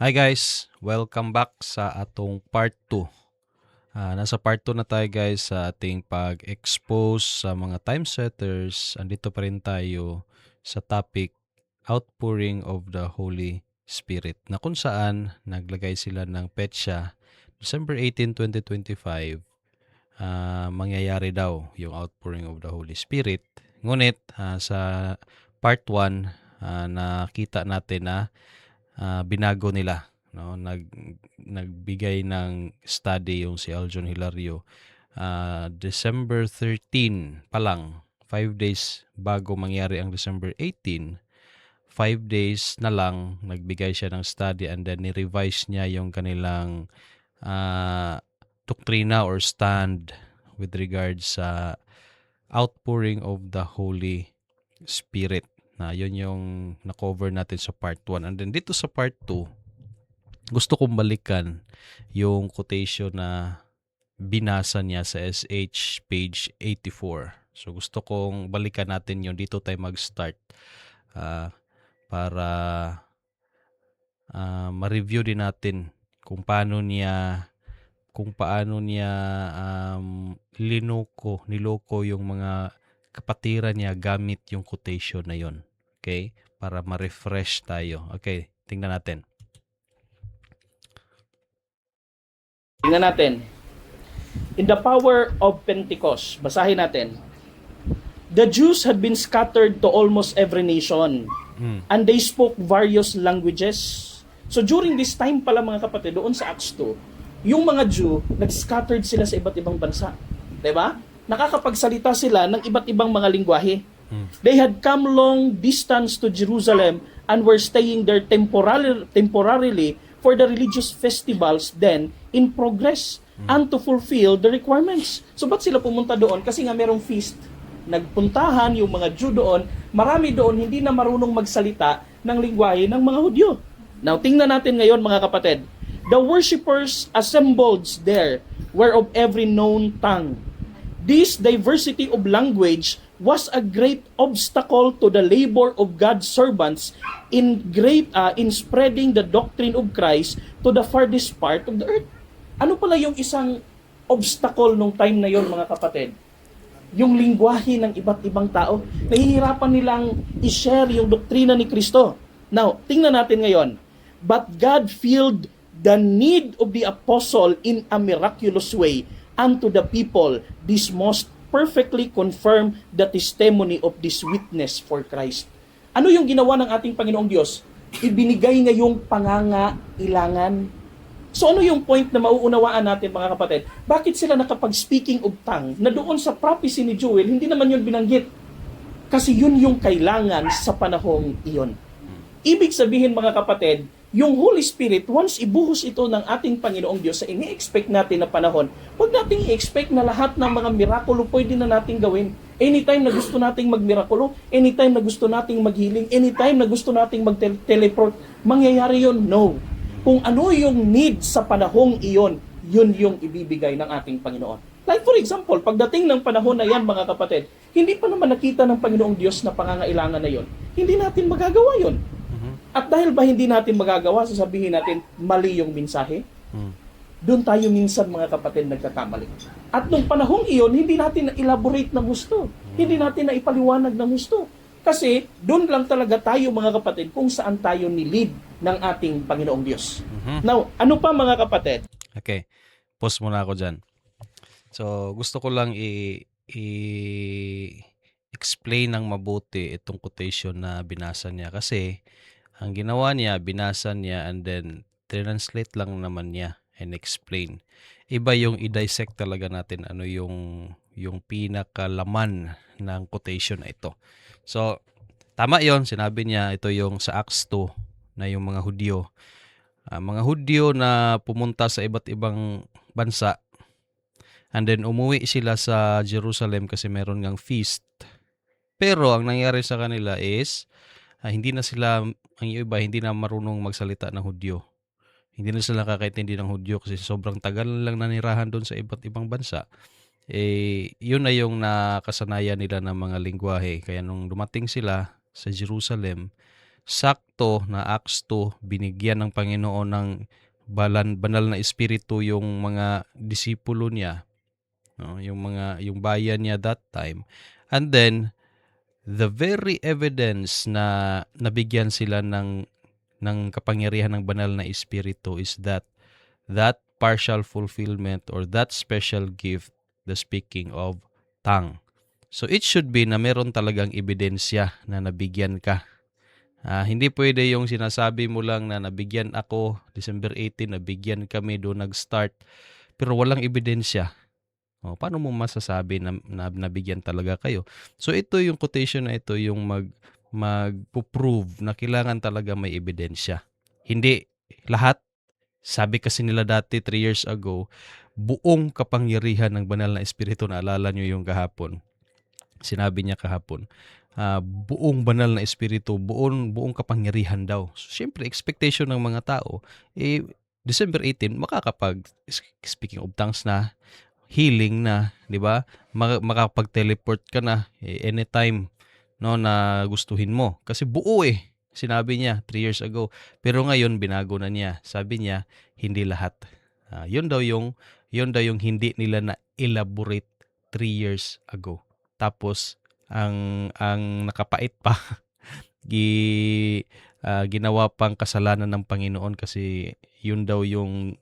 Hi guys, welcome back sa atong part 2. Nasa part 2 na tayo guys sa ating pag-expose sa mga time setters. Andito pa rin tayo sa topic outpouring of the Holy Spirit na kung saan naglagay sila ng petsa December 18, 2025. Mangyayari daw yung outpouring of the Holy Spirit. Ngunit sa part 1, nakita natin na binago nila, no? Nagbigay ng study yung si Aljon Hilario. December 13 pa lang, 5 days bago mangyari ang December 18, 5 days na lang nagbigay siya ng study and then ni-revise niya yung kanilang doktrina or stand with regards sa outpouring of the Holy Spirit. Yun yung na-cover natin sa part 1. And then dito sa part 2, gusto kong balikan yung quotation na binasa niya sa SH page 84. So gusto kong balikan natin yun. Dito tayo mag-start para ma-review din natin kung paano niya niloko yung mga kapatiran niya gamit yung quotation na yon. Okay? Para ma-refresh tayo. Okay, tingnan natin. Tingnan natin. In the power of Pentecost, basahin natin. The Jews had been scattered to almost every nation, and they spoke various languages. So during this time pala mga kapatid, doon sa Acts 2, yung mga Jew, nag-scattered sila sa iba't ibang bansa. Diba? Nakakapagsalita sila ng iba't ibang mga lingwahe. They had come long distance to Jerusalem and were staying there temporarily for the religious festivals then in progress and to fulfill the requirements. So ba't sila pumunta doon? Kasi nga merong feast. Nagpuntahan yung mga Jew doon. Marami doon hindi na marunong magsalita ng lingwahe ng mga Hudyo. Now, tingnan natin ngayon mga kapatid. The worshippers assembled there were of every known tongue. This diversity of language was a great obstacle to the labor of God's servants in spreading the doctrine of Christ to the farthest part of the earth. Ano pala yung isang obstacle nung time na yon mga kapatid? Yung lingwahe ng iba't ibang tao. Nahihirapan nilang i-share yung doktrina ni Kristo. Now, tingnan natin ngayon. But God filled the need of the apostle in a miraculous way unto the people. This most perfectly confirm the testimony of this witness for Christ. Ano yung ginawa ng ating Panginoong Diyos? Ibinigay niya yung pangangailangan. So ano yung point na mauunawaan natin mga kapatid? Bakit sila nakapag-speaking of tongue na doon sa prophecy ni Joel, hindi naman yun binanggit? Kasi yun yung kailangan sa panahong iyon. Ibig sabihin mga kapatid, yung Holy Spirit, once ibuhos ito ng ating Panginoong Diyos sa ini-expect natin na panahon, huwag nating i-expect na lahat ng mga mirakulo pwede na nating gawin. Anytime na gusto nating magmirakulo, anytime na gusto nating maghealing, anytime na gusto nating mag-teleport, mangyayari yun? No. Kung ano yung need sa panahong iyon, yun yung ibibigay ng ating Panginoon. Like for example, pagdating ng panahon na yan mga kapatid, hindi pa naman nakita ng Panginoong Diyos na pangangailangan na yun. Hindi natin magagawa yun. At dahil ba hindi natin magagawa, sasabihin natin mali yung mensahe? Doon tayo minsan mga kapatid nagkakamali. At nung panahong iyon, hindi natin na-elaborate ng gusto. Hindi natin na ipaliwanag ng gusto. Kasi doon lang talaga tayo mga kapatid kung saan tayo nilid ng ating Panginoong Diyos. Now, ano pa mga kapatid? Okay, pause muna ako dyan. So, gusto ko lang i-explain ng mabuti itong quotation na binasa niya. Kasi, ang ginawa niya, binasa niya and then translate lang naman niya and explain. Iba yung i-dissect talaga natin ano yung pinakalaman ng quotation na ito. So, tama yon, sinabi niya ito yung sa Acts 2 na yung mga Hudyo. Mga Hudyo na pumunta sa iba't ibang bansa and then umuwi sila sa Jerusalem kasi meron ngang feast. Pero ang nangyari sa kanila is hindi na sila, ang iba, hindi na marunong magsalita ng Hudyo. Hindi na sila nakakaintindi ng Hudyo kasi sobrang tagal lang nanirahan doon sa iba't ibang bansa. Yun na yung nakasanayan nila ng mga lingwahe. Kaya nung dumating sila sa Jerusalem, sakto na Acts 2, binigyan ng Panginoon ng banal na espiritu yung mga disipulo niya, no? Yung bayan niya that time. And then the very evidence na nabigyan sila ng kapangyarihan ng banal na espiritu is that partial fulfillment or that special gift, the speaking of tongue. So it should be na meron talagang ebidensya na nabigyan ka. Hindi pwede yung sinasabi mo lang na nabigyan ako, December 18, nabigyan kami, doon nag-start, pero walang ebidensya. Paano mo masasabi na nabigyan talaga kayo? So ito yung quotation na ito yung magpo-prove na kailangan talaga may ebidensya. Hindi lahat. Sabi kasi nila dati 3 years ago, buong kapangyarihan ng banal na espiritu, naalala nyo yung kahapon. Sinabi niya kahapon, buong banal na espiritu, buong kapangyarihan daw. So, syempre, expectation ng mga tao, December 18, speaking of tongues na, healing na, di ba? Makapag-teleport ka na anytime, no, na gustuhin mo. Kasi buo sinabi niya 3 years ago. Pero ngayon, binago na niya. Sabi niya, hindi lahat. Yun daw yung hindi nila na elaborate 3 years ago. Tapos, ang nakapait pa, ginawa pang kasalanan ng Panginoon kasi yun daw yung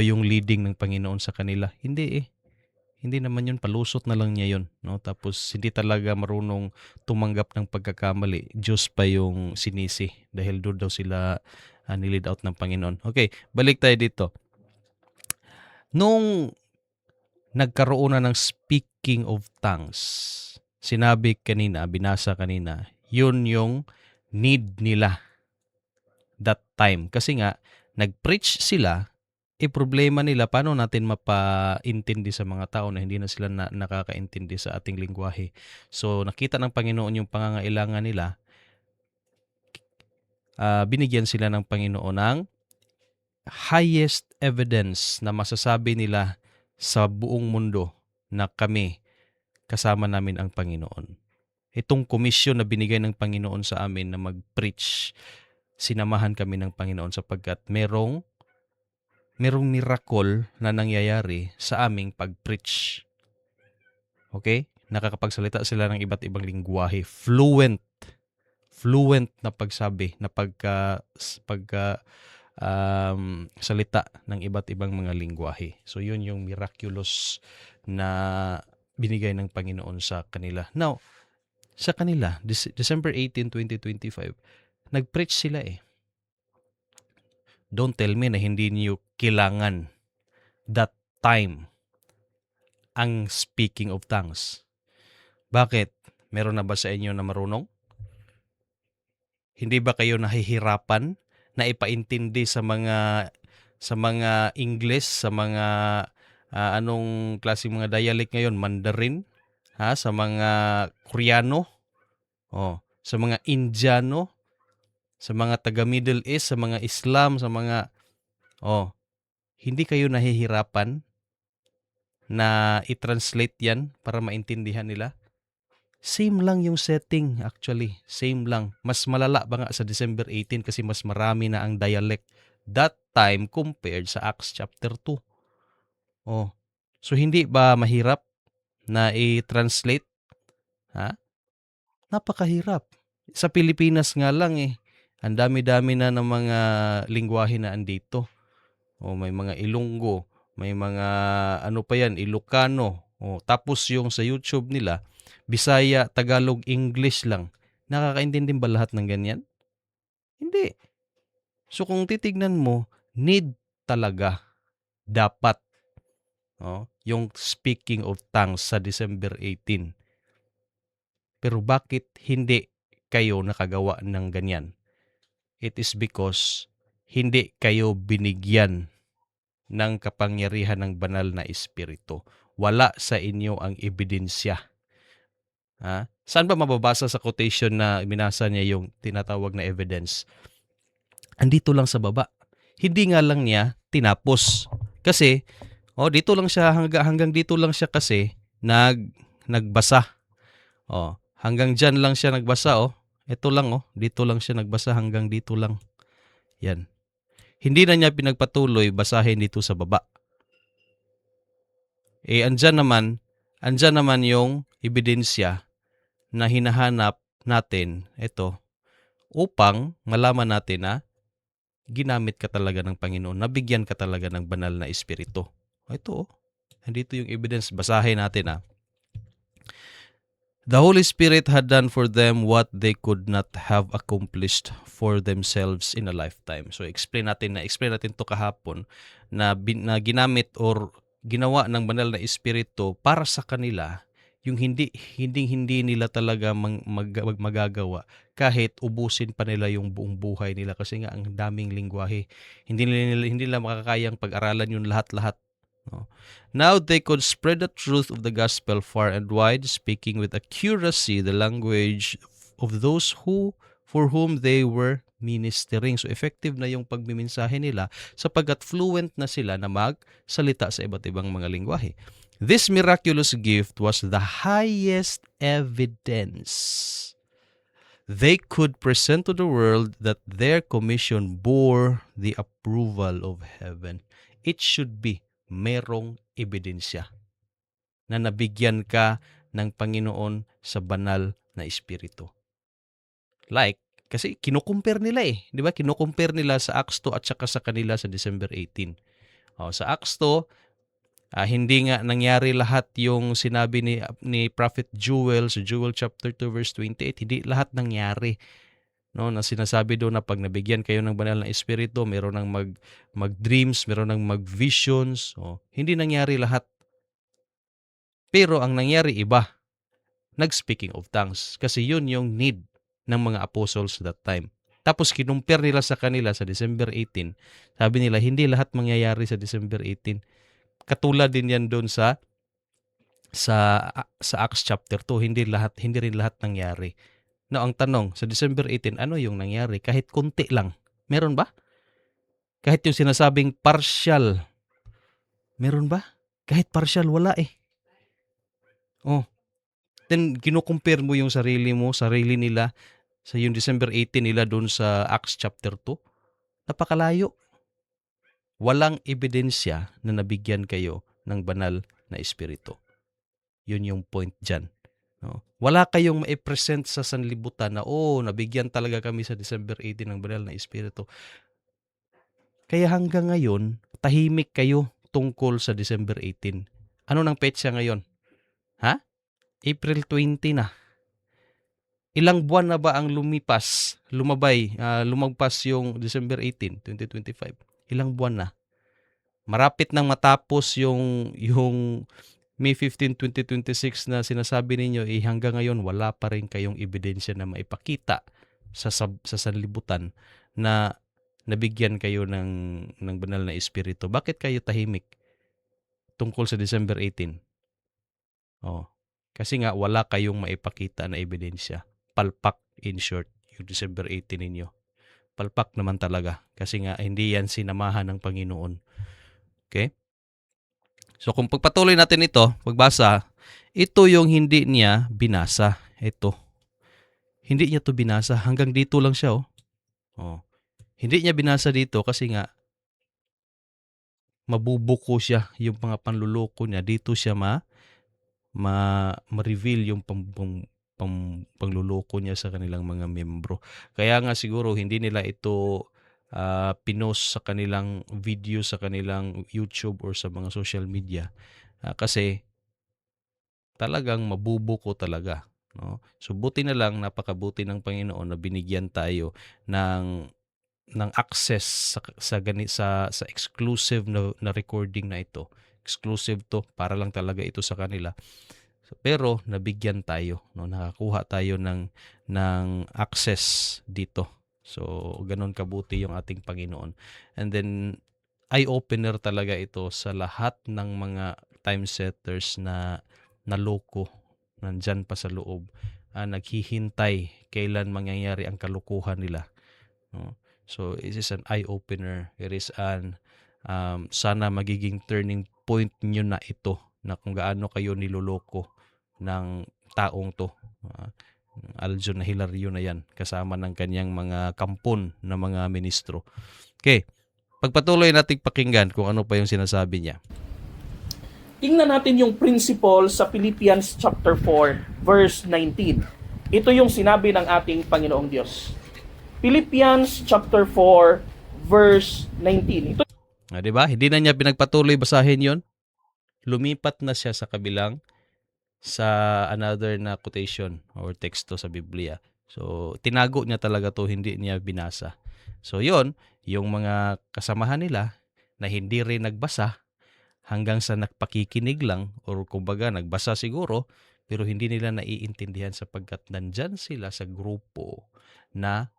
leading ng Panginoon sa kanila. Hindi naman yun, palusot na lang niya yun, no? Tapos hindi talaga marunong tumanggap ng pagkakamali. Diyos pa yung sinisi dahil doon daw sila nilid out ng Panginoon. Okay, balik tayo dito. Nung nagkaroon na ng speaking of tongues, sinabi kanina, binasa kanina, yun yung need nila that time. Kasi nga, nag-preach sila, problema nila, paano natin mapaintindi sa mga tao na hindi na sila nakakaintindi sa ating lingwahe. So, nakita ng Panginoon yung pangangailangan nila, binigyan sila ng Panginoon ng highest evidence na masasabi nila sa buong mundo na kami, kasama namin ang Panginoon. Itong komisyon na binigay ng Panginoon sa amin na mag-preach, sinamahan kami ng Panginoon sapagkat merong miracle na nangyayari sa aming pag-preach. Okay? Nakakapagsalita sila ng iba't ibang lingwahe. Fluent na pagsabi, na salita ng iba't ibang mga lingwahe. So yun yung miraculous na binigay ng Panginoon sa kanila. Now, sa kanila, December 18, 2025, nag-preach sila Don't tell me na hindi niyo kailangan that time ang speaking of tongues. Bakit? Meron na ba sa inyo na marunong? Hindi ba kayo nahihirapan na ipaintindi sa mga English, sa mga anong klaseng mga dialect ngayon, Mandarin, sa mga Koreano, sa mga Indiano, sa mga taga Middle East, sa mga Islam, sa mga hindi kayo nahihirapan na i-translate yan para maintindihan nila? Same lang yung setting actually. Same lang. Mas malala ba nga sa December 18 kasi mas marami na ang dialect that time compared sa Acts chapter 2. So hindi ba mahirap na i-translate? Napakahirap. Sa Pilipinas nga lang ang dami-dami na ng mga lingwahe na andito. May mga Ilonggo, may mga Ilocano. Tapos yung sa YouTube nila, Bisaya, Tagalog, English lang. Nakakaintindi ba lahat ng ganyan? Hindi. So kung titignan mo, need talaga, dapat, yung speaking of tongues sa December 18. Pero bakit hindi kayo nakagawa ng ganyan? It is because hindi kayo binigyan ng kapangyarihan ng banal na espiritu. Wala sa inyo ang ebidensya. Saan ba mababasa sa quotation na binasa niya yung tinatawag na evidence? Andito lang sa baba. Hindi nga lang niya tinapos. Kasi, dito lang siya, hanggang dito lang siya kasi nagbasa. Hanggang dyan lang siya nagbasa. Ito lang dito lang siya nagbasa hanggang dito lang. Yan. Hindi na niya pinagpatuloy basahin dito sa baba. Andyan naman yung ebidensya na hinahanap natin, ito, upang malaman natin na ginamit ka talaga ng Panginoon, nabigyan ka talaga ng banal na espiritu. Ito, andito yung evidence, basahin natin. The Holy Spirit had done for them what they could not have accomplished for themselves in a lifetime. So explain natin to kahapon na ginamit or ginawa ng banal na espiritu para sa kanila yung hindi nila talaga magagawa kahit ubusin pa nila yung buong buhay nila kasi nga ang daming lingwahe. Hindi nila makakayang pag-aralan yung lahat-lahat. No? Now they could spread the truth of the gospel far and wide, speaking with accuracy the language of those for whom they were ministering. So effective na yung pagmimensahe nila sapagkat fluent na sila na magsalita sa iba't ibang mga lingwahe. This miraculous gift was the highest evidence they could present to the world that their commission bore the approval of heaven. It should be merong ebidensya na nabigyan ka ng Panginoon sa banal na espiritu. Like, kasi kinukumpare nila di ba? Kinukumpare nila sa Acts 2 at saka sa kanila sa December 18. Sa Acts 2, hindi nga nangyari lahat yung sinabi ni Prophet Joel sa Joel chapter 2 verse 28. Hindi lahat nangyari. No, na sinasabi doon na pag nabigyan kayo ng banal na espiritu, meron nang mag-dreams, meron nang mag-visions. Hindi nangyari lahat. Pero ang nangyari iba. Nag-speaking of tongues. Kasi yun yung need ng mga apostles that time. Tapos kinumpir nila sa kanila sa December 18. Sabi nila, hindi lahat mangyayari sa December 18. Katulad din yan doon sa Acts chapter 2, hindi rin lahat nangyari. Now, ang tanong, sa December 18, ano yung nangyari? Kahit konti lang. Meron ba? Kahit yung sinasabing partial. Meron ba? Kahit partial, wala Then, kinukumpare mo yung sarili nila, sa yung December 18 nila doon sa Acts chapter 2. Napakalayo. Walang ebidensya na nabigyan kayo ng banal na espiritu. Yun yung point dyan. No? Wala kayong ma-present sa sanlibutan na, nabigyan talaga kami sa December 18 ng banal na espiritu. Kaya hanggang ngayon, tahimik kayo tungkol sa December 18. Ano nang petsa ngayon? April 20 na. Ilang buwan na ba ang lumagpas yung December 18, 2025? Ilang buwan na. Marapit nang matapos yung May 15, 2026 na sinasabi ninyo, hanggang ngayon wala pa rin kayong ebidensya na maipakita sa sanlibutan na nabigyan kayo ng banal na espiritu. Bakit kayo tahimik tungkol sa December 18? Kasi nga wala kayong maipakita na ebidensya. Palpak, in short, yung December 18 ninyo. Palpak naman talaga kasi nga hindi yan sinamahan ng Panginoon. Okay? So kung pagpatuloy natin ito, pagbasa, ito yung hindi niya binasa. Ito. Hindi niya to binasa. Hanggang dito lang siya. Hindi niya binasa dito kasi nga mabubuko siya yung mga panluloko niya. Dito siya ma-reveal yung pangluloko niya sa kanilang mga membro. Kaya nga siguro hindi nila ito pinost sa kanilang video sa kanilang YouTube or sa mga social media kasi talagang mabubuko talaga, no? So buti na lang, napakabuti ng Panginoon na binigyan tayo ng access sa exclusive na recording na ito. Exclusive to, para lang talaga ito sa kanila. Pero nabigyan tayo, no? Nakakuha tayo ng access dito. So, ganun kabuti yung ating Panginoon. And then, eye-opener talaga ito sa lahat ng mga time setters na naloko, nandyan pa sa loob, naghihintay kailan mangyayari ang kalukuhan nila. No? So, it is an eye-opener. It is sana magiging turning point nyo na ito, na kung gaano kayo niloloko ng taong to. Aljo na Hilario na yan, kasama ng kanyang mga kampon na mga ministro. Okay, pagpatuloy nating pakinggan kung ano pa yung sinasabi niya. Tingnan natin yung principle sa Philippians chapter 4, verse 19. Ito yung sinabi ng ating Panginoong Diyos. Philippians chapter 4, verse 19. Ito, Diba? Hindi na niya pinagpatuloy basahin yon. Lumipat na siya sa kabilang, sa another na quotation or teksto sa Biblia. So, tinago niya talaga to, hindi niya binasa. So, yon yung mga kasamahan nila na hindi rin nagbasa hanggang sa nagpakikinig lang or kumbaga nagbasa siguro pero hindi nila naiintindihan sapagkat nandyan sila sa grupo na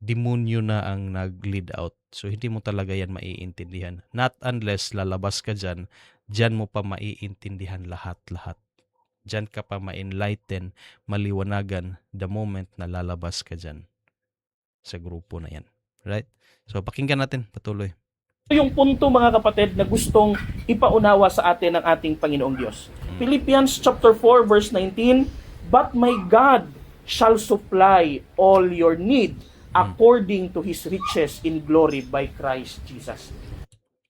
demonyo na ang nag-lead out. So, hindi mo talaga yan maiintindihan. Not unless lalabas ka dyan mo pa maiintindihan lahat-lahat. Dyan ka pa ma-enlighten, maliwanagan the moment na lalabas ka dyan sa grupo na yan. Right? So, pakinggan natin patuloy. yung punto mga kapatid na gustong ipaunawa sa atin ng ating Panginoong Diyos. Philippians chapter 4, verse 19, "But my God shall supply all your need according to His riches in glory by Christ Jesus."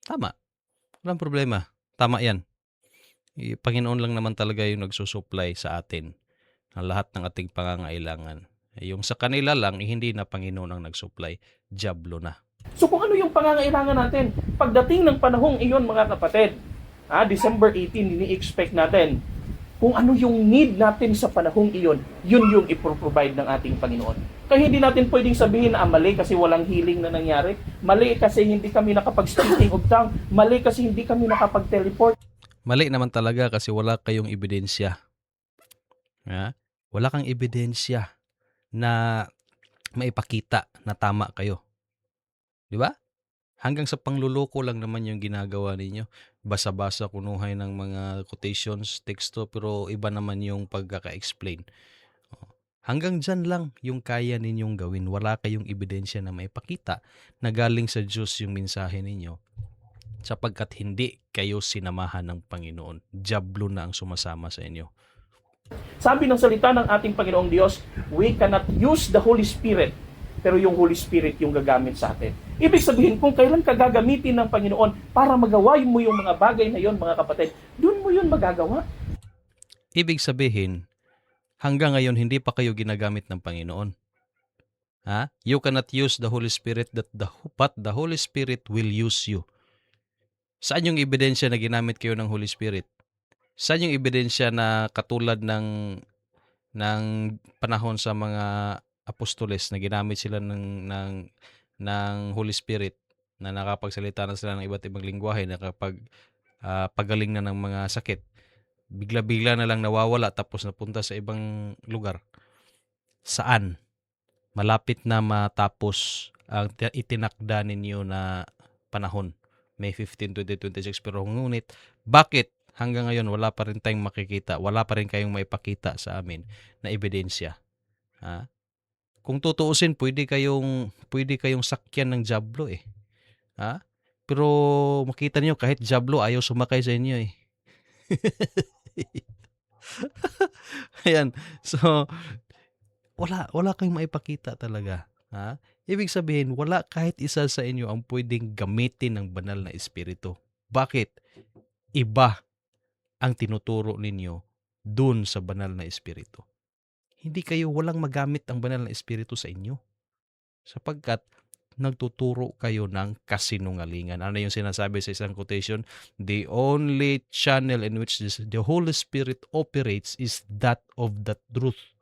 Tama. Walang problema. Tama yan. Panginoon lang naman talaga yung nagsusupply sa atin ng lahat ng ating pangangailangan. Yung sa kanila lang, hindi na Panginoon ang nagsupply. Diablo na. So kung ano yung pangangailangan natin, pagdating ng panahong iyon mga kapatid, December 18, ini-expect natin, kung ano yung need natin sa panahong iyon, yun yung ipro-provide ng ating Panginoon. Kaya hindi natin pwedeng sabihin na mali kasi walang healing na nangyari, mali kasi hindi kami nakapag-speaking of tongue, mali kasi hindi kami nakapag-teleport. Mali naman talaga kasi wala kayong ebidensya. Wala kang ebidensya na maipakita na tama kayo. Di ba? Hanggang sa pangluloko lang naman yung ginagawa ninyo. Basa-basa, kunuhay ng mga quotations, teksto, pero iba naman yung pagkaka-explain. Hanggang dyan lang yung kaya ninyong gawin. Wala kayong ebidensya na maipakita na galing sa Diyos yung mensahe ninyo. Sapagkat hindi kayo sinamahan ng Panginoon. Diablo na ang sumasama sa inyo. Sabi ng salita ng ating Panginoong Diyos, we cannot use the Holy Spirit, pero yung Holy Spirit yung gagamit sa atin. Ibig sabihin, kung kailan ka gagamitin ng Panginoon para magawa mo yung mga bagay na yon, mga kapatid, doon mo yun magagawa. Ibig sabihin, hanggang ngayon hindi pa kayo ginagamit ng Panginoon. You cannot use the Holy Spirit but the Holy Spirit will use you. Saan yung ebidensya na ginamit kayo ng Holy Spirit? Saan yung ebidensya na katulad ng panahon sa mga apostoles na ginamit sila ng Holy Spirit na nakapagsalita na sila ng iba't ibang lingwahe, pagaling na ng mga sakit. Bigla-bigla na lang nawawala tapos napunta sa ibang lugar. Saan? Malapit na matapos ang itinakda ninyo na panahon. May 15, 2026. Pero ngunit, bakit hanggang ngayon wala pa rin tayong makikita, wala pa rin kayong maipakita sa amin na ebidensya? Kung tutuusin, pwede kayong sakyan ng diablo eh. Pero makita niyo kahit diablo ayaw sumakay sa inyo eh. Ayan. So, wala kayong maipakita talaga. Ibig sabihin, wala kahit isa sa inyo ang pwedeng gamitin ng banal na espiritu. Bakit? Iba ang tinuturo ninyo dun sa banal na espiritu. Walang magamit ang banal na espiritu sa inyo. Sapagkat nagtuturo kayo ng kasinungalingan. Ano yung sinasabi sa isang quotation? The only channel in which the Holy Spirit operates is that of the truth.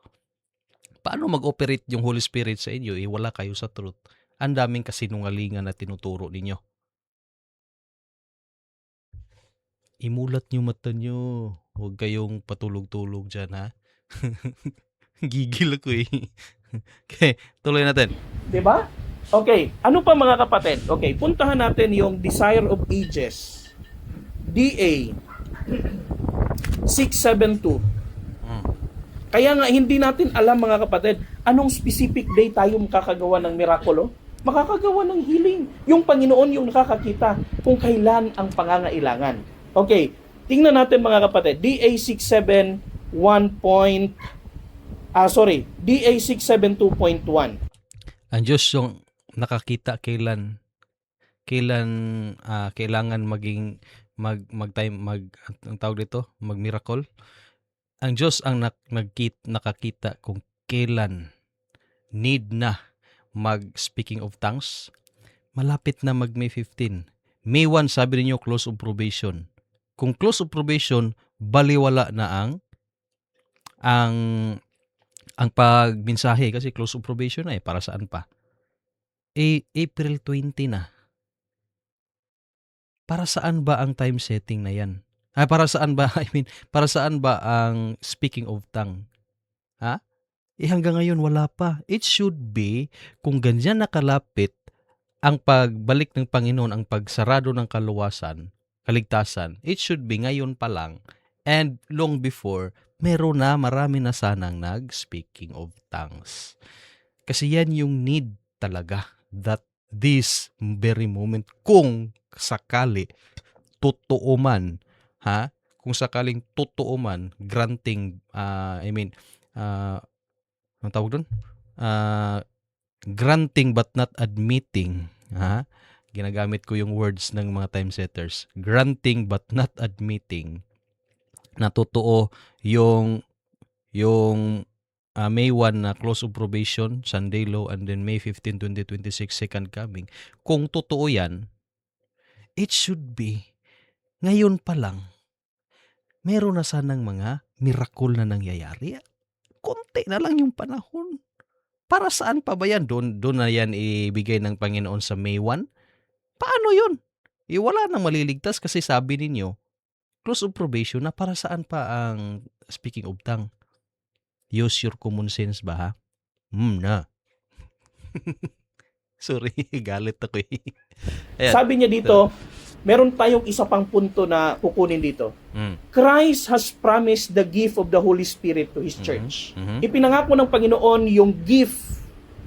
Paano mag-operate yung Holy Spirit sa inyo? Wala kayo sa truth. Ang daming kasinungalingan na tinuturo ninyo. Imulat nyo mata nyo. Huwag kayong patulog-tulog dyan, ha? Gigil ako eh. Okay, tuloy natin. Diba? Okay, ano pa mga kapatid? Okay, puntahan natin yung Desire of Ages. DA 672. Kaya nga hindi natin alam mga kapatid, anong specific day tayo makakagawa ng mirakulo? Makakagawa ng healing. Yung Panginoon yung nakakakita kung kailan ang pangangailangan. Okay, tingnan natin mga kapatid. DA 671.2. DA 672.1. Ang Diyos yung nakakita kailan kailangan maging ang tawag dito, mag-miracle. Ang Diyos ang nakakita kung kailan need na speaking of tongues. Malapit na May 15. May 1 sabi niyo close of probation. Kung close of probation, baliwala na ang pagmensahe kasi close of probation na para saan pa? April 20 na. Para saan ba ang time setting na yan? Para saan ba, para saan ba ang speaking of tongue? Ha? Hanggang ngayon wala pa. It should be, kung ganyan nakalapit, ang pagbalik ng Panginoon, ang pagsarado ng kaligtasan, it should be ngayon pa lang. And long before, marami na sanang speaking of tongues. Kasi yan yung need talaga, that this very moment, kung sakali totoo man, kung sakaling totoo man, granting, ang tawag doon? Granting but not admitting, ginagamit ko yung words ng mga time setters, granting but not admitting na totoo yung May 1 na close of probation, Sunday law, and then May 15, 2026, second coming. Kung totoo yan, it should be, ngayon pa lang, meron na sanang mga miracle na nangyayari. Konti na lang yung panahon. Para saan pa ba yan? Doon na yan ibigay ng Panginoon sa May 1? Paano yun? Wala nang maliligtas kasi sabi ninyo, close of probation na, para saan pa ang speaking of tongue? Use your common sense ba, ha? Na. Sorry, galit ako eh. Ayan. Sabi niya dito, meron tayong isa pang punto na kukunin dito. Christ has promised the gift of the Holy Spirit to His church. Ipinangako ng Panginoon yung gift,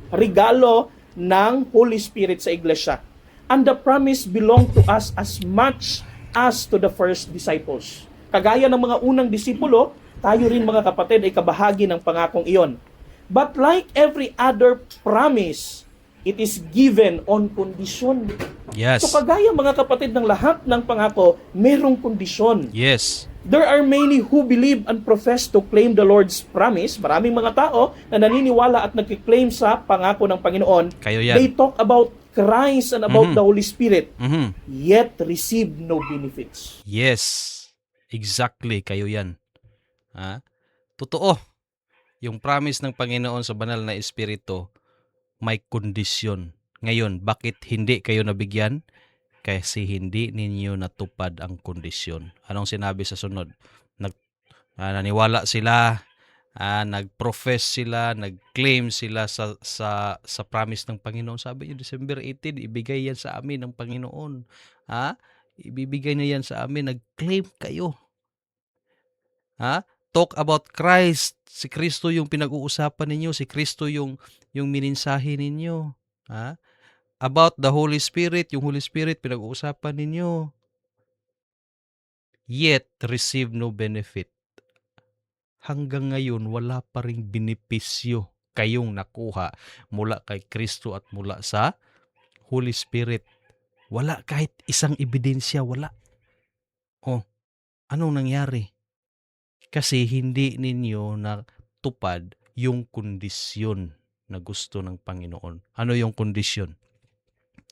regalo ng Holy Spirit sa iglesia. And the promise belong to us as much as to the first disciples. Kagaya ng mga unang disipulo, tayo rin mga kapatid ay kabahagi ng pangakong iyon. But like every other promise, it is given on condition. Yes. So kagaya mga kapatid ng lahat ng pangako, merong kondisyon. Yes. There are many who believe and profess to claim the Lord's promise. Maraming mga tao na naniniwala at nagkiklaim sa pangako ng Panginoon. Kayo yan. They talk about Christ and about the Holy Spirit, Mhm. yet receive no benefits. Yes. Exactly, kayo yan. Totoo. Yung promise ng Panginoon sa banal na Espiritu, may kondisyon. Ngayon, bakit hindi kayo nabigyan? Kasi hindi ninyo natupad ang kondisyon. Anong sinabi sa sunod? Naniwala sila, nag-profess sila, nag-claim sila sa promise ng Panginoon. Sabi niyo, December 18, ibigay yan sa amin ng Panginoon. Ibibigay niya yan sa amin. Nag-claim kayo. Talk about Christ. Si Kristo yung pinag-uusapan ninyo. Si Kristo yung mininsahe ninyo. About the Holy Spirit, yung Holy Spirit pinag-uusapan ninyo. Yet, receive no benefit. Hanggang ngayon, wala pa ring benepisyo kayong nakuha mula kay Kristo at mula sa Holy Spirit. Wala kahit isang ebidensya, wala. Anong nangyari? Kasi hindi ninyo natupad yung kondisyon na gusto ng Panginoon. Ano yung kondisyon?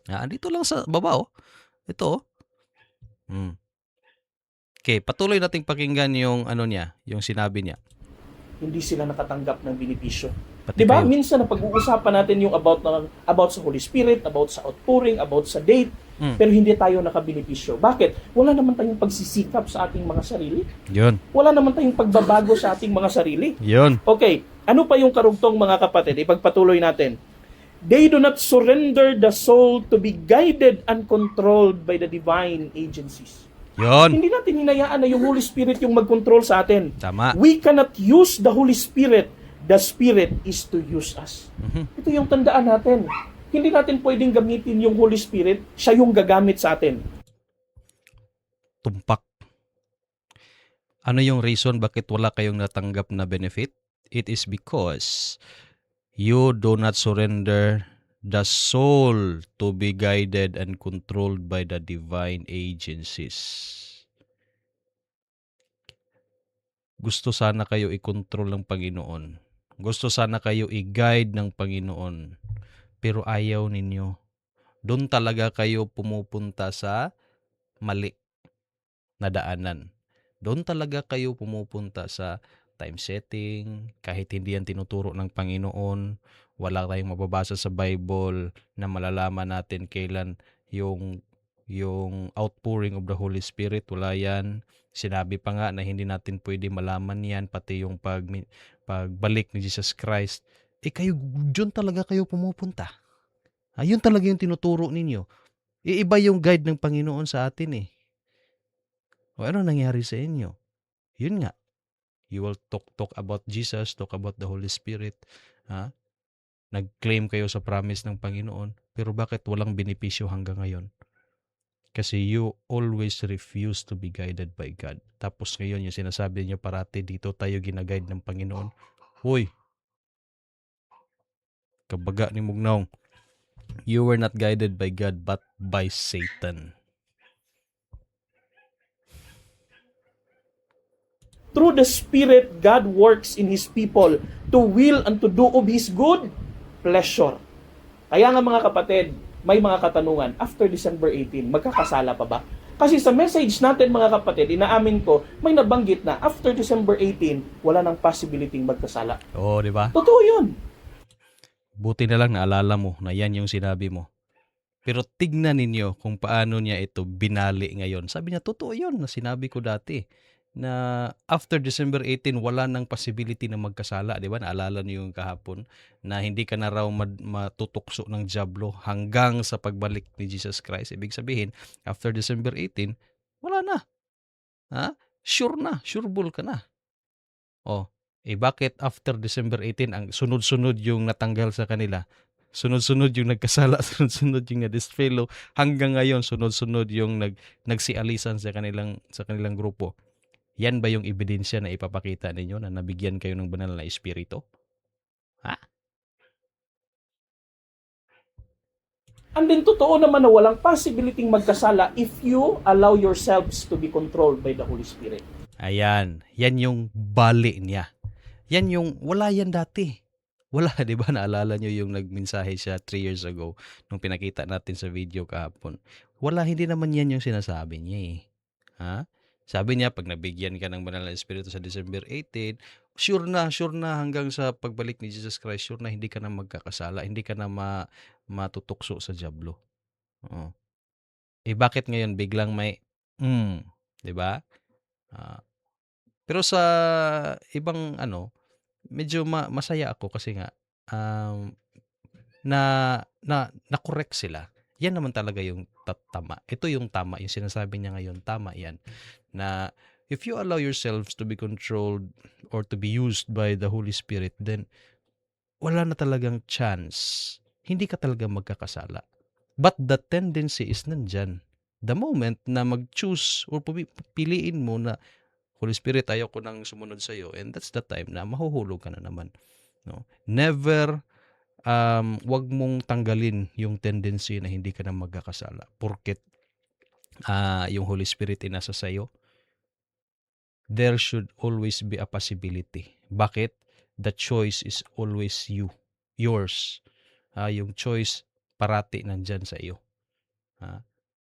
Dito lang sa baba, Ito, Okay, patuloy nating pakinggan yung yung sinabi niya. Hindi sila nakatanggap ng benepisyo. Pati 'Di ba? kayo. Minsan na pag-uusapan natin yung about sa Holy Spirit, about sa outpouring, about sa date, pero hindi tayo nakabenepisyo. Bakit? Wala naman tayong pagsisikap sa ating mga sarili. Yun. Wala naman tayong pagbabago sa ating mga sarili. Yun. Okay, ano pa yung karugtong mga kapatid? Ipagpatuloy natin. They do not surrender the soul to be guided and controlled by the divine agencies. Yun. Hindi natin hinayaan na yung Holy Spirit yung mag-control sa atin. Tama. We cannot use the Holy Spirit. The Spirit is to use us. Ito yung tandaan natin. Hindi natin pwedeng gamitin yung Holy Spirit, siya yung gagamit sa atin. Tumpak. Ano yung reason bakit wala kayong natanggap na benefit? It is because you do not surrender the soul to be guided and controlled by the divine agencies. Gusto sana kayo i-control ng Panginoon. Gusto sana kayo i-guide ng Panginoon. Pero ayaw ninyo. Doon talaga kayo pumupunta sa mali na daanan. Doon talaga kayo pumupunta sa time setting, kahit hindi yan tinuturo ng Panginoon. Wala tayong mababasa sa Bible na malalaman natin kailan yung outpouring of the Holy Spirit. Wala yan. Sinabi pa nga na hindi natin pwede malaman yan, pati yung pagbalik ni Jesus Christ. Kayo, dyan talaga kayo pumupunta. Yun talaga yung tinuturo ninyo. Iba yung guide ng Panginoon sa atin eh. O ano nangyari sa inyo? Yun nga. You will talk about Jesus, talk about the Holy Spirit. Ha? Nag-claim kayo sa promise ng Panginoon. Pero bakit walang benepisyo hanggang ngayon? Kasi you always refuse to be guided by God. Tapos ngayon yung sinasabi niyo parati dito tayo ginaguide ng Panginoon. Hoy, kabaga ni Mugnaw. You were not guided by God but by Satan. Through the Spirit, God works in His people to will and to do of His good pleasure. Kaya nga mga kapatid, may mga katanungan, after December 18, magkakasala pa ba? Kasi sa message natin mga kapatid, inaamin ko, may nabanggit na after December 18, wala nang possibility magkasala. Oo, di ba? Totoo yun. Buti na lang naalala mo na yan yung sinabi mo. Pero tignan ninyo kung paano niya ito binali ngayon. Sabi niya, totoo yun na sinabi ko dati. Na after December 18, wala nang possibility na magkasala. Di ba? Naalala niyo yung kahapon na hindi ka na raw matutukso ng dyablo hanggang sa pagbalik ni Jesus Christ. Ibig sabihin, after December 18, wala na. Ha? Sure na. Sure bull ka na. Bakit after December 18, ang sunod-sunod yung natanggal sa kanila? Sunod-sunod yung nagkasala, sunod-sunod yung na-disfellow, hanggang ngayon sunod-sunod yung nagsialisan sa kanilang grupo. Yan ba yung ebidensya na ipapakita ninyo na nabigyan kayo ng banal na espiritu? Ha? And then totoo naman na walang possibility magkasala if you allow yourselves to be controlled by the Holy Spirit. Ayan, yan yung bali niya. Yan yung wala yan dati. Wala, di ba? Naalala nyo yung nagmensahe siya 3 years ago nung pinakita natin sa video kahapon. Wala, hindi naman yan yung sinasabi niya eh. Ha? Sabi niya, pag nabigyan ka ng banal na espiritu sa December 18, sure na hanggang sa pagbalik ni Jesus Christ, sure na hindi ka na magkakasala, hindi ka na matutukso sa dyablo. Oo. Bakit ngayon biglang may, di ba? Pero sa ibang medyo masaya ako kasi nga, na-correct sila. Yan naman talaga yung tama. Ito yung tama, yung sinasabi niya ngayon, tama yan. Na if you allow yourselves to be controlled or to be used by the Holy Spirit, then wala na talagang chance. Hindi ka talaga magkakasala. But the tendency is nandyan. The moment na mag-choose or piliin mo na Holy Spirit, ayaw ko nang sumunod sa iyo, and that's the time na mahuhulog ka na naman. No? Never wag mong tanggalin yung tendency na hindi ka na magkakasala porket yung Holy Spirit ay nasa sayo. There should always be a possibility. Bakit? The choice is always yours. Yung choice parati nandyan sa iyo.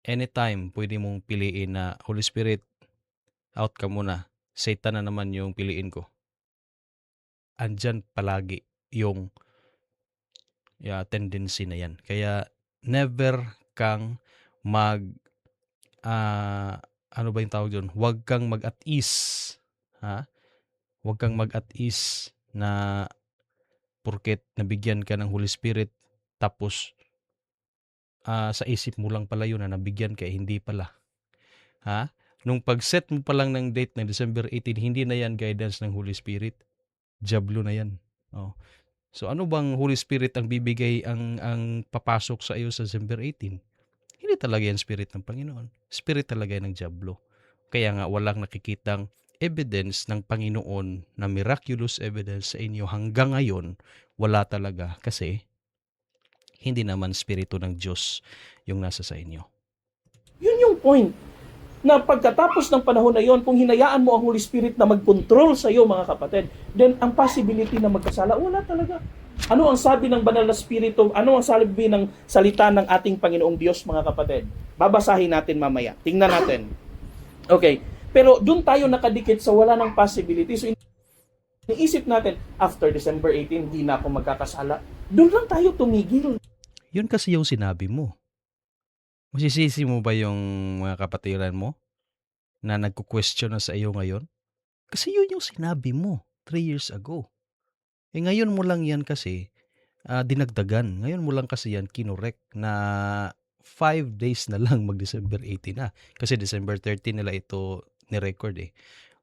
Anytime pwede mong piliin na Holy Spirit, out ka muna. Satan na naman yung piliin ko. Andyan palagi yung tendency na yan. Kaya never kang ano ba yung tawag doon? Huwag kang mag-at-ease. Huwag kang mag-at-ease na porket nabigyan ka ng Holy Spirit tapos sa isip mo lang pala yun na nabigyan ka, hindi pala. Nung pag-set mo pa lang ng date ng December 18, hindi na yan guidance ng Holy Spirit. Diablo na yan. So ano bang Holy Spirit ang bibigay ang papasok sa iyo sa December 18? Hindi talaga yan Spirit ng Panginoon. Spirit talaga yan ng Diablo. Kaya nga walang nakikitang evidence ng Panginoon na miraculous evidence sa inyo hanggang ngayon, wala talaga kasi hindi naman Espiritu ng Diyos yung nasa sa inyo. Yun yung point. Na pagkatapos ng panahon na yon, kung hinayaan mo ang Holy Spirit na mag-control sa iyo, mga kapatid, then ang possibility na magkasala, wala talaga. Ano ang sabi ng banal na Espiritu? Ano ang sabi ng salita ng ating Panginoong Diyos, mga kapatid? Babasahin natin mamaya. Tingnan natin. Okay. Pero doon tayo nakadikit sa wala ng possibility. So, iniisip natin, after December 18, hindi na ako magkakasala. Doon lang tayo tumigil. Yun kasi yung sinabi mo. Masisisi mo ba yung mga kapatiran mo na nagko-question na sa iyo ngayon? Kasi yun yung sinabi mo 3 years ago. Ngayon mo lang yan kasi dinagdagan. Ngayon mo lang kasi yan kinorek na 5 days na lang mag-December 18 na. Kasi December 13 nila ito ni-record eh.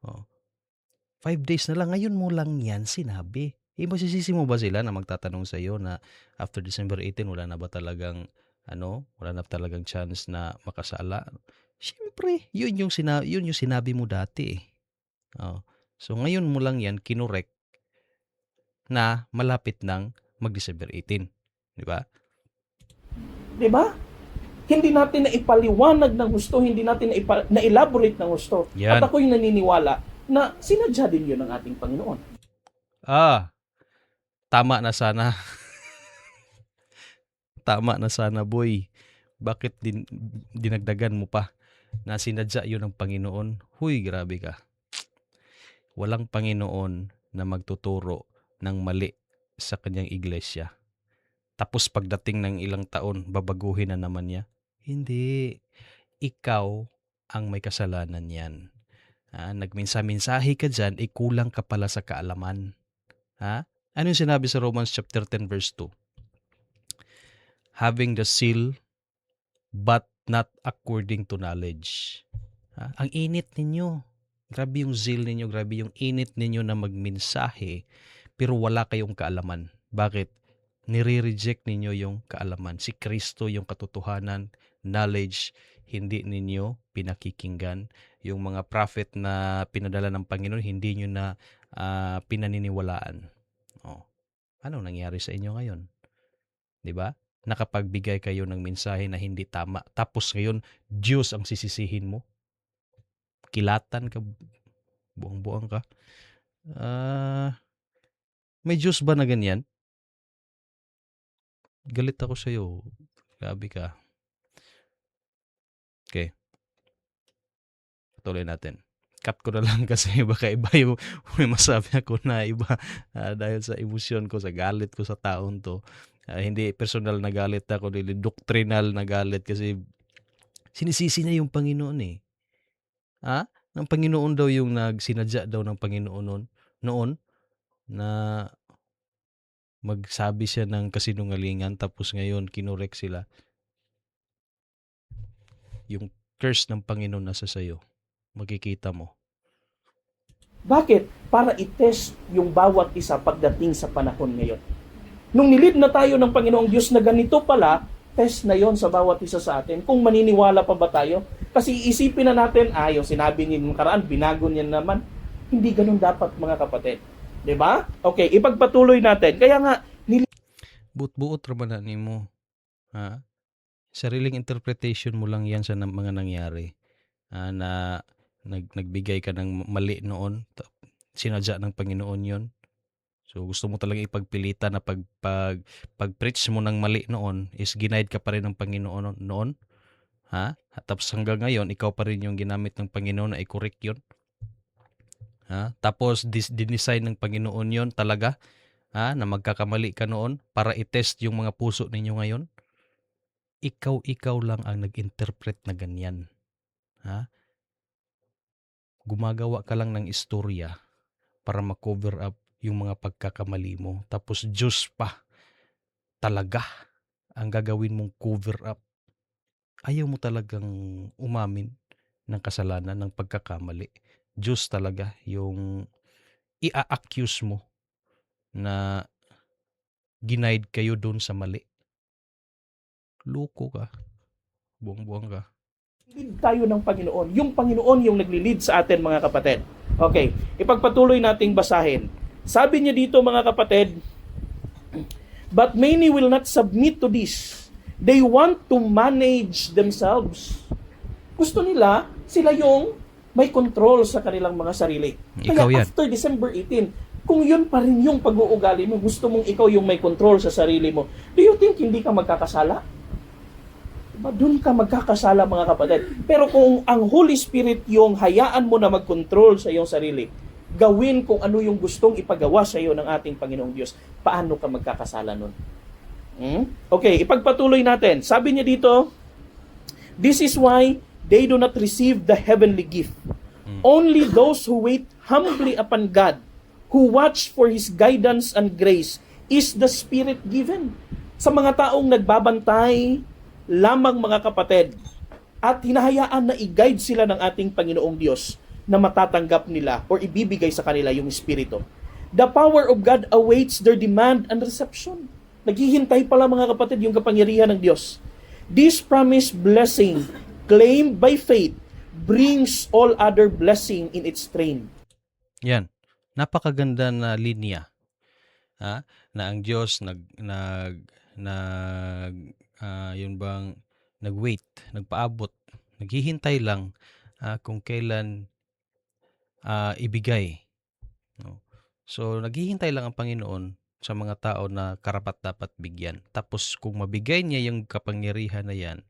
Oh. 5 days na lang. Ngayon mo lang yan sinabi. Masisisi mo ba sila na magtatanong sa iyo na after December 18 wala na ba talagang wala na talagang chance na makasala? Siyempre, yun yung sinabi mo dati eh. Oh. So ngayon mo lang yan kinorek na malapit ng mag-December 18. Di ba? Di ba? Hindi natin na ipaliwanag ng gusto, hindi natin na elaborate ng gusto. Yan. At ako'y naniniwala na sinadya din yun ng ating Panginoon. Tama na sana. Tama na sana, boy. Bakit dinagdagan mo pa na sinadya yun ng Panginoon? Huy, grabe ka. Walang Panginoon na magtuturo ng mali sa kanyang iglesia. Tapos pagdating ng ilang taon, babaguhin na naman niya. Hindi. Ikaw ang may kasalanan yan. Nagminsa-minsahe ka dyan, kulang ka pala sa kaalaman. Ano yung sinabi sa Romans chapter 10 verse 2? Having the seal, but not according to knowledge. Ang init ninyo. Grabe yung zeal ninyo, grabe yung init ninyo na magminsahe, pero wala kayong kaalaman. Bakit? Nire-reject ninyo yung kaalaman. Si Kristo yung katotohanan, knowledge, hindi ninyo pinakikinggan. Yung mga prophet na pinadala ng Panginoon, hindi nyo na pinaniniwalaan. Ano nangyari sa inyo ngayon? 'Di ba? Nakapagbigay kayo ng mensahe na hindi tama. Tapos ngayon, Diyos ang sisisihin mo. Kilatan ka, buang-buang ka. May Diyos ba na ganyan? Galit ako sa'yo. Grabe ka. Okay. Patuloy natin. Cut ko na lang kasi baka iba yung may masabi ako na iba dahil sa emosyon ko, sa galit ko sa taon to. Hindi personal na galit ako, hindi doctrinal na galit kasi sinisisi niya yung Panginoon eh. Ng Panginoon daw yung sinadya daw ng Panginoon noon na magsabi siya ng kasinungalingan tapos ngayon kinorek sila. Yung curse ng Panginoon nasa sayo. Makikita mo. Bakit? Para i-test yung bawat isa pagdating sa panahon ngayon. Nung nilid na tayo ng Panginoong Diyos na ganito pala, test na yon sa bawat isa sa atin. Kung maniniwala pa ba tayo? Kasi iisipin na natin, yung sinabi niya nung karaan, binago niya naman. Hindi ganun dapat, mga kapatid. 'Di ba? Okay, ipagpatuloy natin. Kaya nga, buot-buot raman na nimo. Sariling interpretation mo lang yan sa mga nangyari. Na nagbigay ka ng mali noon. Sinadya ng Panginoon yon. So gusto mo talaga ipagpilitan na pag-preach mo ng mali noon is ginaid ka pa rin ng Panginoon noon. At tapos hanggang ngayon, ikaw pa rin yung ginamit ng Panginoon na i-correct yun. Tapos dinesign ng Panginoon yon talaga na magkakamali ka noon para i-test yung mga puso ninyo ngayon. Ikaw lang ang nag-interpret na ganyan. Gumagawa ka lang ng istorya para ma-cover up yung mga pagkakamali mo. Tapos Diyos pa talaga ang gagawin mong cover up. Ayaw mo talagang umamin ng kasalanan, ng pagkakamali. Diyos talaga yung i-accuse mo na ginaid kayo doon sa mali. Loko ka. Buang-buang ka. lead tayo ng Panginoon. Yung Panginoon yung nagli-lead sa atin, mga kapatid. Okay, ipagpatuloy nating basahin. Sabi niya dito mga kapatid, but many will not submit to this. They want to manage themselves. Gusto nila, sila yung may control sa kanilang mga sarili. Ikaw Kaya yan. after December 18, kung yun pa rin yung pag-uugali mo, gusto mong ikaw yung may control sa sarili mo, do you think hindi ka magkakasala? Diba? Doon ka magkakasala mga kapatid. Pero kung ang Holy Spirit yung hayaan mo na mag-control sa iyong sarili, gawin kung ano yung gustong ipagawa sa iyo ng ating Panginoong Diyos, paano ka magkakasala nun? Okay, ipagpatuloy natin. Sabi niya dito, this is why they do not receive the heavenly gift. Only those who wait humbly upon God, who watch for His guidance and grace, is the Spirit given. Sa mga taong nagbabantay lamang mga kapatid, at hinahayaan na i-guide sila ng ating Panginoong Diyos na matatanggap nila or ibibigay sa kanila yung Espiritu. The power of God awaits their demand and reception. Naghihintay pala mga kapatid yung kapangyarihan ng Diyos. This promised blessing, claimed by faith, brings all other blessing in its train. Yan. Napakaganda na linya. Ha? Na ang Diyos yun bang nag-wait, nagpaabot, naghihintay lang kung kailan ibigay. No? So, naghihintay lang ang Panginoon sa mga tao na karapat-dapat bigyan. Tapos, kung mabigay niya yung kapangyarihan na yan,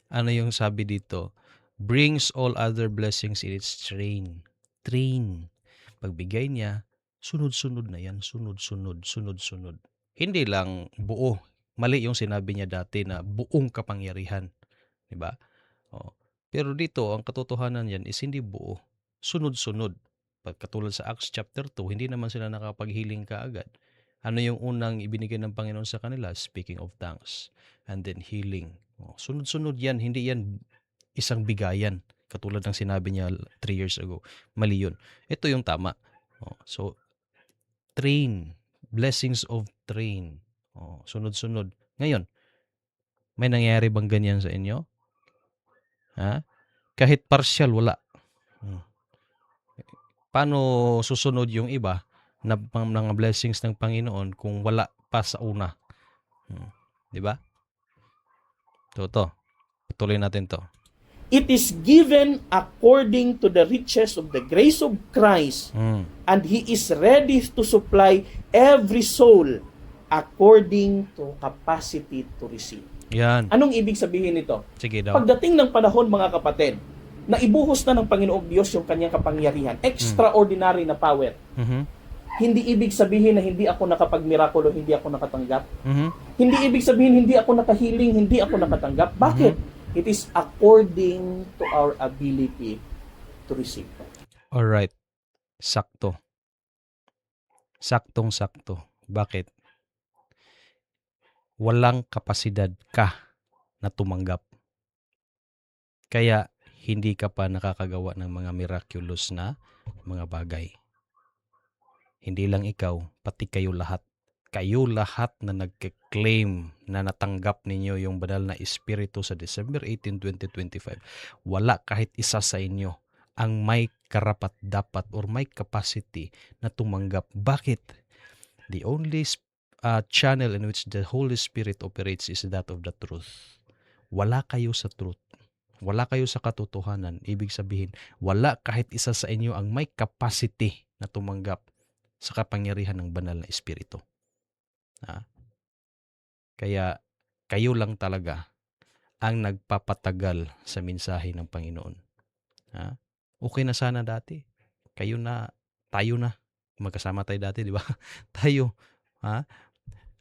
ano yung sabi dito? Brings all other blessings in its train. Train. Pagbigay niya, sunod-sunod na yan. Sunod-sunod, sunod-sunod. Hindi lang buo. Mali yung sinabi niya dati na buong kapangyarihan. Diba? Oh. Pero dito, ang katotohanan yan is hindi buo. Sunod-sunod. Katulad sa Acts chapter 2, hindi naman sila nakapaghiling kaagad. Ano yung unang ibinigay ng Panginoon sa kanila? Speaking of tongues. And then healing. Oh, sunod-sunod yan. Hindi yan isang bigayan. Katulad ng sinabi niya 3 years ago. Mali yun. Ito yung tama. Oh, so, train. Blessings of train. Oh, sunod-sunod. Ngayon, may nangyayari bang ganyan sa inyo? Ha? Kahit partial, wala. Paano susunod yung iba na mga blessings ng Panginoon kung wala pa sa una? Di ba? Toto. Patuloy natin to. It is given according to the riches of the grace of Christ, and He is ready to supply every soul according to capacity to receive. Yan. Anong ibig sabihin nito? Sige daw. Pagdating ng panahon mga kapatid, na ibuhos na ng Panginoong Diyos yung kanyang kapangyarihan, extraordinary na power. Hindi ibig sabihin na hindi ako nakapagmirakulo, hindi ako nakatanggap. Hindi ibig sabihin hindi ako nakahiling, hindi ako nakatanggap. Bakit? It is according to our ability to receive. Alright. Sakto. Saktong-sakto. Bakit? Walang kapasidad ka na tumanggap. Kaya hindi ka pa nakakagawa ng mga miraculous na mga bagay. Hindi lang ikaw, pati kayo lahat. Kayo lahat na nagke-claim na natanggap ninyo yung banal na Espiritu sa December 18, 2025. Wala kahit isa sa inyo ang may karapat-dapat or may capacity na tumanggap. Bakit? The only channel in which the Holy Spirit operates is that of the truth. Wala kayo sa truth. Wala kayo sa katotohanan. Ibig sabihin, wala kahit isa sa inyo ang may capacity na tumanggap sa kapangyarihan ng banal na Espiritu. Kaya kayo lang talaga ang nagpapatagal sa mensahe ng Panginoon. Okay na sana dati. Tayo na. Magkasama tayo dati, di ba? Tayo.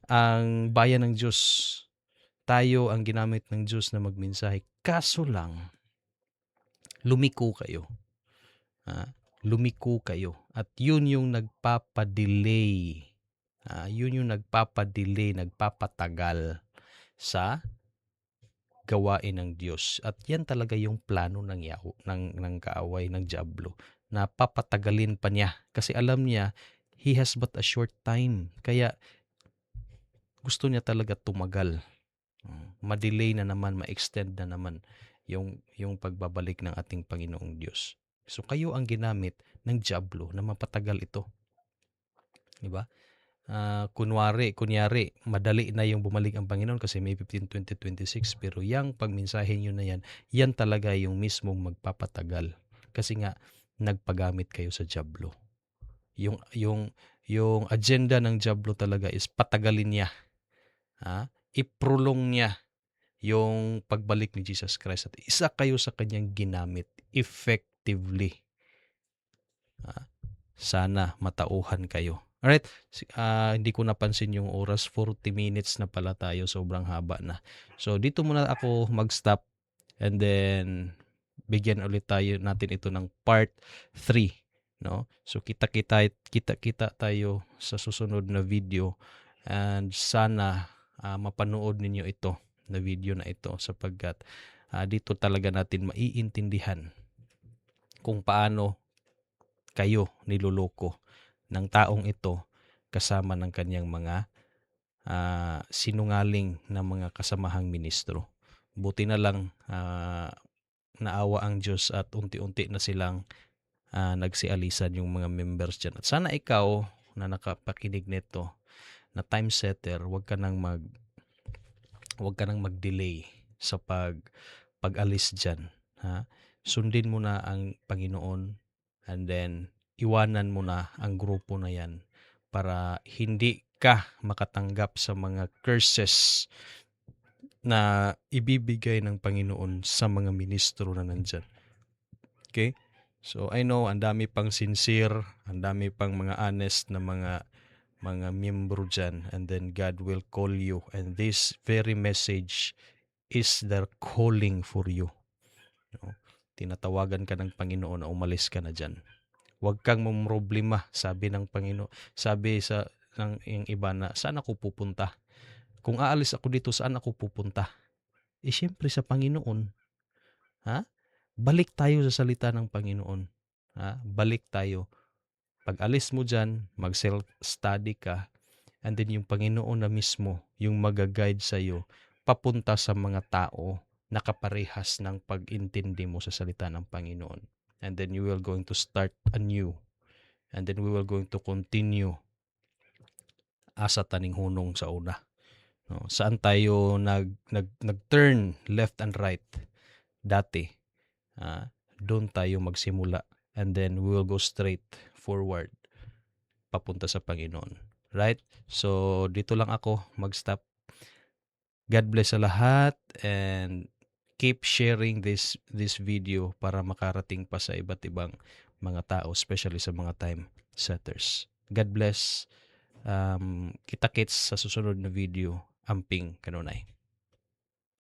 Ang bayan ng Diyos. Tayo ang ginamit ng Diyos na magmensahe. Kaso lang, lumiko kayo. Lumiko kayo. At yun yung nagpapadelay. Yun yung nagpapadelay, nagpapatagal sa gawain ng Diyos. At yan talaga yung plano ng kaaway ng Diablo, na papatagalin pa niya kasi alam niya he has but a short time. Kaya gusto niya talaga tumagal. Ma-delay na naman, ma-extend na naman yung pagbabalik ng ating Panginoong Diyos. So kayo ang ginamit ng dyablo na mapatagal ito, 'di ba? Kunyari, madali na yung bumalik ang Panginoon kasi May 15, 2026, pero yang pagmensahe niyo na yan talaga yung mismong magpapatagal. Kasi nga nagpagamit kayo sa dyablo. Yung agenda ng dyablo talaga is patagalin niya, iprolong niya yung pagbalik ni Jesus Christ at isa kayo sa kanyang ginamit effectively. Sana matauhan kayo. Alright, hindi ko napansin yung oras, 40 minutes na pala tayo, sobrang haba na. So dito muna ako mag-stop and then bigyan ulit natin ito ng part 3, no? So kita-kita tayo sa susunod na video and sana mapanood ninyo ito na video na ito sapagkat dito talaga natin maiintindihan kung paano kayo niloloko ng taong ito kasama ng kanyang mga sinungaling na mga kasamahang ministro. Buti na lang naawa ang Diyos at unti-unti na silang nagsialisan yung mga members dyan. At sana ikaw na nakapakinig nito na time setter, wag ka nang mag-delay sa pag-alis dyan. Sundin mo na ang Panginoon and then iwanan mo na ang grupo na yan para hindi ka makatanggap sa mga curses na ibibigay ng Panginoon sa mga ministro na nandyan. Okay? So I know ang dami pang sincere, ang dami pang mga honest na mga miyembro dyan, and then God will call you and this very message is their calling for you. No? Tinatawagan ka ng Panginoon na umalis ka na dyan. Huwag kang mamroblema, sabi ng Panginoon. Sabi ng iba na, saan ako pupunta? Kung aalis ako dito, saan ako pupunta? Siyempre sa Panginoon. Balik tayo sa salita ng Panginoon. Balik tayo. Pag alis mo dyan, mag-self-study ka, and then yung Panginoon na mismo, yung mag-guide sa'yo, papunta sa mga tao na kaparehas ng pag-intindi mo sa salita ng Panginoon. And then you will going to start anew. And then we will going to continue asa taning hunong sa una. No, saan tayo nag-turn left and right dati? Doon tayo magsimula. And then we will go straight forward papunta sa Panginoon. Right? So dito lang ako mag-stop. God bless sa lahat and keep sharing this video para makarating pa sa iba't ibang mga tao, especially sa mga time setters. God bless. Kita-kits sa susunod na video. Amping kanunay.